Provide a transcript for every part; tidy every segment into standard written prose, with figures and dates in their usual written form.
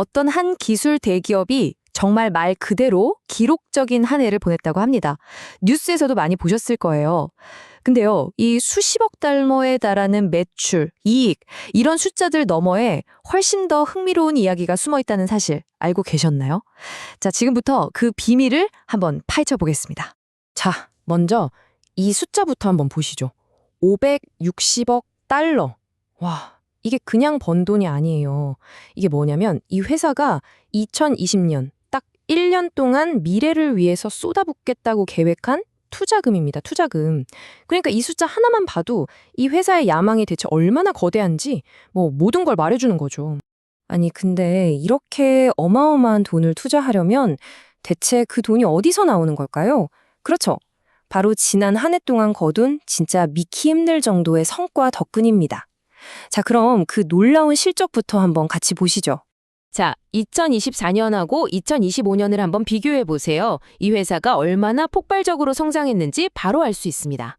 어떤 한 기술 대기업이 정말 말 그대로 기록적인 한 해를 보냈다고 합니다. 뉴스에서도 많이 보셨을 거예요. 근데요, 이 수십억 달러에 달하는 매출, 이익, 이런 숫자들 너머에 훨씬 더 흥미로운 이야기가 숨어 있다는 사실 알고 계셨나요? 자, 지금부터 그 비밀을 한번 파헤쳐 보겠습니다. 자, 먼저 이 숫자부터 한번 보시죠. 560억 달러. 와, 이게 그냥 번 돈이 아니에요. 이게 뭐냐면 이 회사가 2020년 딱 1년 동안 미래를 위해서 쏟아붓겠다고 계획한 투자금입니다. 투자금. 그러니까 이 숫자 하나만 봐도 이 회사의 야망이 대체 얼마나 거대한지 모든 걸 말해주는 거죠. 아니, 근데 이렇게 어마어마한 돈을 투자하려면 대체 그 돈이 어디서 나오는 걸까요? 그렇죠. 바로 지난 한 해 동안 거둔 진짜 믿기 힘들 정도의 성과 덕분입니다. 자, 그럼 그 놀라운 실적부터 한번 같이 보시죠. 자, 2024년하고 2025년을 한번 비교해 보세요. 이 회사가 얼마나 폭발적으로 성장했는지 바로 알 수 있습니다.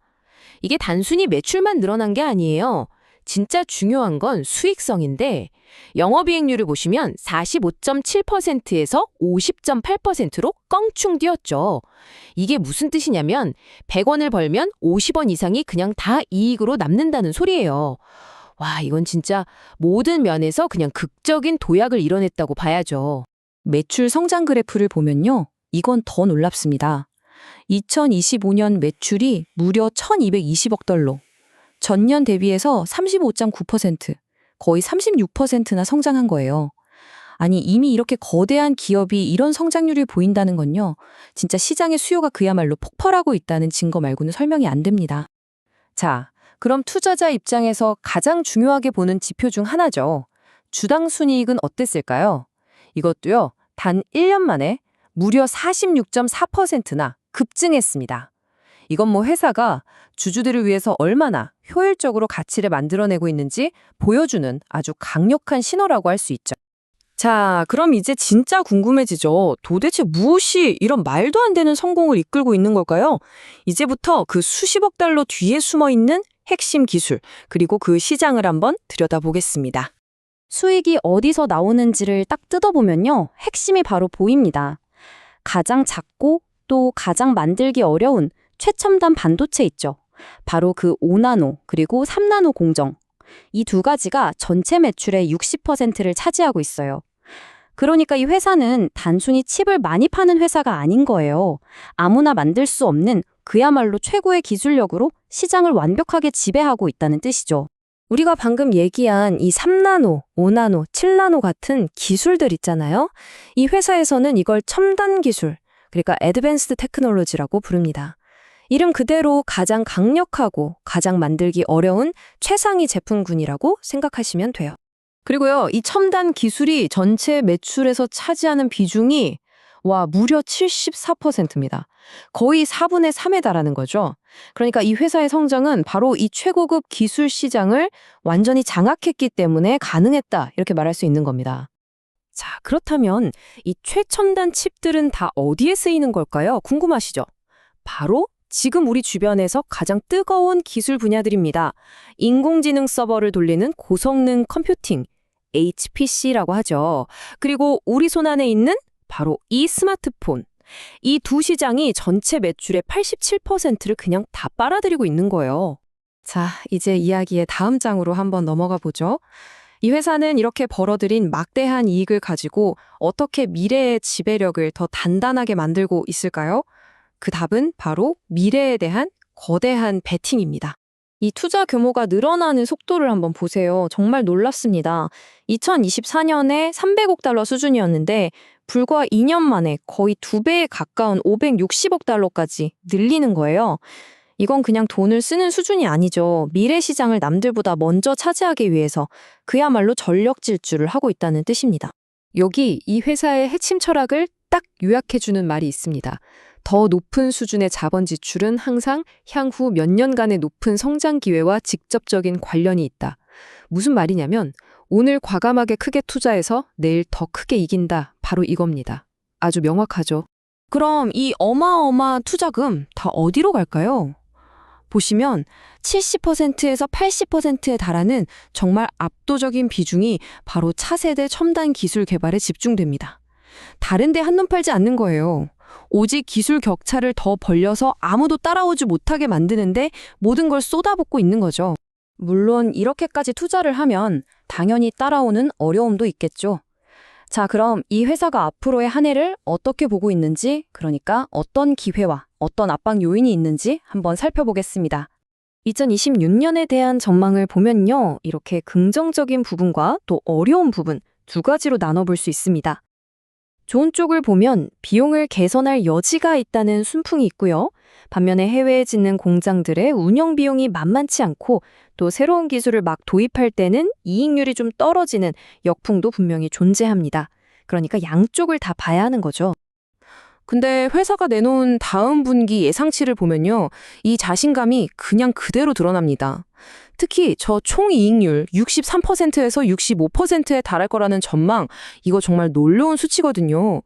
이게 단순히 매출만 늘어난 게 아니에요. 진짜 중요한 건 수익성인데 영업이익률을 보시면 45.7%에서 50.8%로 껑충 뛰었죠. 이게 무슨 뜻이냐면 100원을 벌면 50원 이상이 그냥 다 이익으로 남는다는 소리예요. 와, 이건 진짜 모든 면에서 그냥 극적인 도약을 이뤄냈다고 봐야죠. 매출 성장 그래프를 보면요. 이건 더 놀랍습니다. 2025년 매출이 무려 1220억 달러. 전년 대비해서 35.9%, 거의 36%나 성장한 거예요. 아니, 이미 이렇게 거대한 기업이 이런 성장률을 보인다는 건요. 진짜 시장의 수요가 그야말로 폭발하고 있다는 증거 말고는 설명이 안 됩니다. 자, 그럼 투자자 입장에서 가장 중요하게 보는 지표 중 하나죠. 주당 순이익은 어땠을까요? 이것도요. 단 1년 만에 무려 46.4%나 급증했습니다. 이건 회사가 주주들을 위해서 얼마나 효율적으로 가치를 만들어내고 있는지 보여주는 아주 강력한 신호라고 할 수 있죠. 자, 그럼 이제 진짜 궁금해지죠. 도대체 무엇이 이런 말도 안 되는 성공을 이끌고 있는 걸까요? 이제부터 그 수십억 달러 뒤에 숨어 있는 핵심 기술, 그리고 그 시장을 한번 들여다보겠습니다. 수익이 어디서 나오는지를 딱 뜯어보면요. 핵심이 바로 보입니다. 가장 작고 또 가장 만들기 어려운 최첨단 반도체 있죠. 바로 그 5나노 그리고 3나노 공정. 이 두 가지가 전체 매출의 60%를 차지하고 있어요. 그러니까 이 회사는 단순히 칩을 많이 파는 회사가 아닌 거예요. 아무나 만들 수 없는 그야말로 최고의 기술력으로 시장을 완벽하게 지배하고 있다는 뜻이죠. 우리가 방금 얘기한 이 3나노, 5나노, 7나노 같은 기술들 있잖아요. 이 회사에서는 이걸 첨단 기술, 그러니까 애드밴스드 테크놀로지라고 부릅니다. 이름 그대로 가장 강력하고 가장 만들기 어려운 최상위 제품군이라고 생각하시면 돼요. 그리고요, 이 첨단 기술이 전체 매출에서 차지하는 비중이 무려 74%입니다. 거의 4분의 3에 달하는 거죠. 그러니까 이 회사의 성장은 바로 이 최고급 기술 시장을 완전히 장악했기 때문에 가능했다, 이렇게 말할 수 있는 겁니다. 자, 그렇다면 이 최첨단 칩들은 다 어디에 쓰이는 걸까요? 궁금하시죠? 바로 지금 우리 주변에서 가장 뜨거운 기술 분야들입니다. 인공지능 서버를 돌리는 고성능 컴퓨팅, HPC라고 하죠. 그리고 우리 손 안에 있는 바로 이 스마트폰. 이 두 시장이 전체 매출의 87%를 그냥 다 빨아들이고 있는 거예요. 자, 이제 이야기의 다음 장으로 한번 넘어가 보죠. 이 회사는 이렇게 벌어들인 막대한 이익을 가지고 어떻게 미래의 지배력을 더 단단하게 만들고 있을까요? 그 답은 바로 미래에 대한 거대한 베팅입니다. 이 투자 규모가 늘어나는 속도를 한번 보세요. 정말 놀랍습니다. 2024년에 300억 달러 수준이었는데 불과 2년 만에 거의 2배에 가까운 560억 달러까지 늘리는 거예요. 이건 그냥 돈을 쓰는 수준이 아니죠. 미래 시장을 남들보다 먼저 차지하기 위해서 그야말로 전력 질주를 하고 있다는 뜻입니다. 여기 이 회사의 핵심 철학을 딱 요약해주는 말이 있습니다. 더 높은 수준의 자본 지출은 항상 향후 몇 년간의 높은 성장 기회와 직접적인 관련이 있다. 무슨 말이냐면 오늘 과감하게 크게 투자해서 내일 더 크게 이긴다. 바로 이겁니다. 아주 명확하죠. 그럼 이 어마어마한 투자금 다 어디로 갈까요? 보시면 70%에서 80%에 달하는 정말 압도적인 비중이 바로 차세대 첨단 기술 개발에 집중됩니다. 다른 데 한눈 팔지 않는 거예요. 오직 기술 격차를 더 벌려서 아무도 따라오지 못하게 만드는데 모든 걸 쏟아붓고 있는 거죠. 물론 이렇게까지 투자를 하면 당연히 따라오는 어려움도 있겠죠. 자, 그럼 이 회사가 앞으로의 한 해를 어떻게 보고 있는지, 그러니까 어떤 기회와 어떤 압박 요인이 있는지 한번 살펴보겠습니다. 2026년에 대한 전망을 보면요, 이렇게 긍정적인 부분과 또 어려운 부분 두 가지로 나눠볼 수 있습니다. 좋은 쪽을 보면 비용을 개선할 여지가 있다는 순풍이 있고요. 반면에 해외에 짓는 공장들의 운영 비용이 만만치 않고 또 새로운 기술을 막 도입할 때는 이익률이 좀 떨어지는 역풍도 분명히 존재합니다. 그러니까 양쪽을 다 봐야 하는 거죠. 근데 회사가 내놓은 다음 분기 예상치를 보면요, 이 자신감이 그냥 그대로 드러납니다. 특히 저 총이익률 63%에서 65%에 달할 거라는 전망, 이거 정말 놀라운 수치거든요.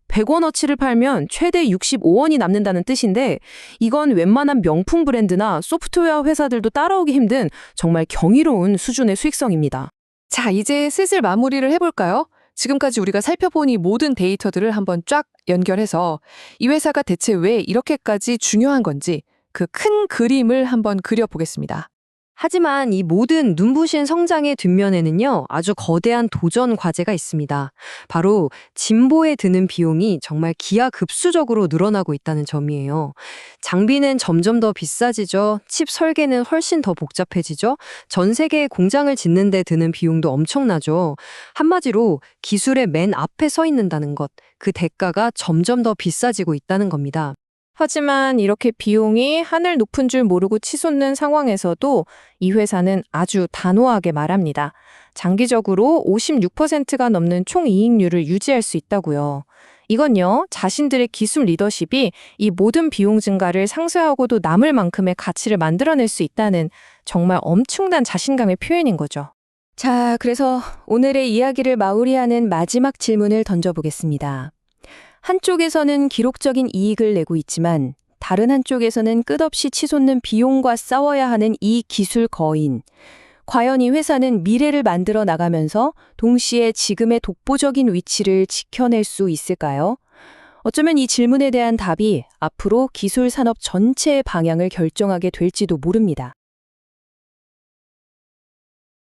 100원어치를 팔면 최대 65원이 남는다는 뜻인데 이건 웬만한 명품 브랜드나 소프트웨어 회사들도 따라오기 힘든 정말 경이로운 수준의 수익성입니다. 자, 이제 슬슬 마무리를 해볼까요? 지금까지 우리가 살펴본 이 모든 데이터들을 한번 쫙 연결해서 이 회사가 대체 왜 이렇게까지 중요한 건지 그 큰 그림을 한번 그려보겠습니다. 하지만 이 모든 눈부신 성장의 뒷면에는요, 아주 거대한 도전 과제가 있습니다. 바로 진보에 드는 비용이 정말 기하급수적으로 늘어나고 있다는 점이에요. 장비는 점점 더 비싸지죠. 칩 설계는 훨씬 더 복잡해지죠. 전 세계에 공장을 짓는 데 드는 비용도 엄청나죠. 한마디로 기술의 맨 앞에 서 있는다는 것, 그 대가가 점점 더 비싸지고 있다는 겁니다. 하지만 이렇게 비용이 하늘 높은 줄 모르고 치솟는 상황에서도 이 회사는 아주 단호하게 말합니다. 장기적으로 56%가 넘는 총이익률을 유지할 수 있다고요. 이건요, 자신들의 기술 리더십이 이 모든 비용 증가를 상쇄하고도 남을 만큼의 가치를 만들어낼 수 있다는 정말 엄청난 자신감의 표현인 거죠. 자, 그래서 오늘의 이야기를 마무리하는 마지막 질문을 던져보겠습니다. 한쪽에서는 기록적인 이익을 내고 있지만 다른 한쪽에서는 끝없이 치솟는 비용과 싸워야 하는 이 기술 거인. 과연 이 회사는 미래를 만들어 나가면서 동시에 지금의 독보적인 위치를 지켜낼 수 있을까요? 어쩌면 이 질문에 대한 답이 앞으로 기술 산업 전체의 방향을 결정하게 될지도 모릅니다.